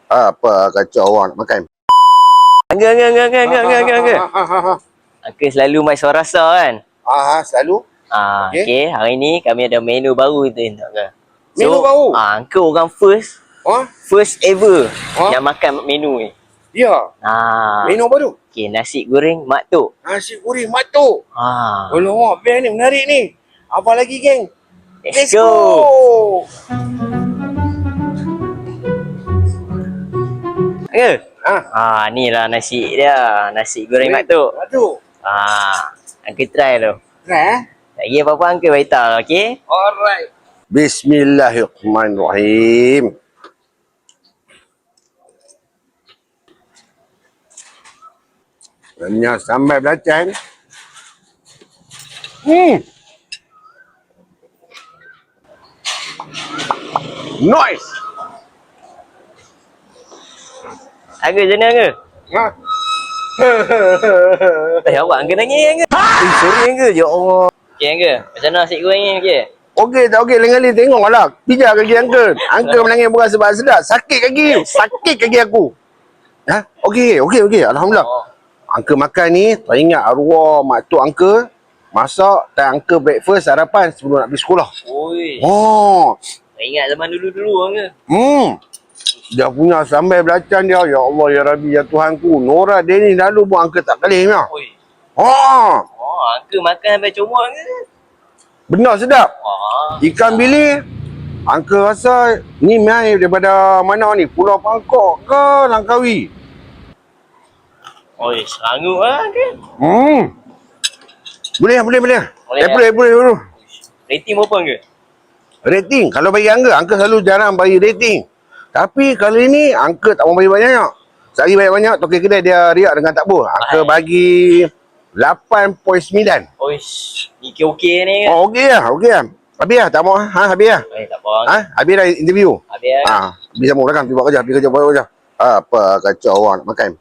Apa kacau awak nak makan? Angga. Angga selalu main suara rasa kan? Selalu. Okay. Hari ni kami ada menu baru kita nak ke. Menu baru? Angga orang first ever yang makan menu ni. Ya. Menu apa tu? Okay, nasi goreng mak tok. Nasi goreng mak tok. Alamak, best ni, menarik ni. Apa lagi, geng? Let's go. Angga. Ni lah nasi dia. Nasi goreng mak tok. Mak tok. Angga try tu. Try Tak kira apa-apa Angga beritahu, okey? Alright. Bismillahirrahmanirrahim. Banyak sambal belacan. Nice. Angga macam mana Angga? Awak Angga nangis Angga. Sorry Angga. Ya Allah. Okay Angga, macam mana nasi goreng ni okey? Okey tak okey, lain-lain tengoklah. Pijak kaki Angga. Angga menangis bukan sebab sedap. Sakit kaki aku. Okey. Alhamdulillah. Angga makan ni, teringat arwah mak tok Angga masak dan Angga breakfast sarapan sebelum nak pergi sekolah. Oi. Ingat zaman dulu-dulu Angga. Dia punya sambal belacan dia, ya Allah ya Rabbi ya Tuhanku. Nora Dennis lalu pun Angga tak kalih punya. Oi. Angga makan sampai comot Angga. Benar sedap. Ikan bilis Angga rasa ni mai daripada mana ni? Pulau Pangkok ke Langkawi? Oi, serangut lah Angga. Boleh. April. Rating berapa Angga? Rating, kalau bagi Angga selalu jarang bagi rating. Tapi kali ni Angga tak mau bagi banyak. Sehari banyak-banyak, token kedai dia riak dengan tak apa. Angga bagi 8.9. Oish, ni okey ni kan? Okey lah. Habis lah, tak mau habis lah. Tak apa. Habis dah interview. Habis lah. Habis sama belakang, pergi buat kerja. Apa kacau awak nak makan?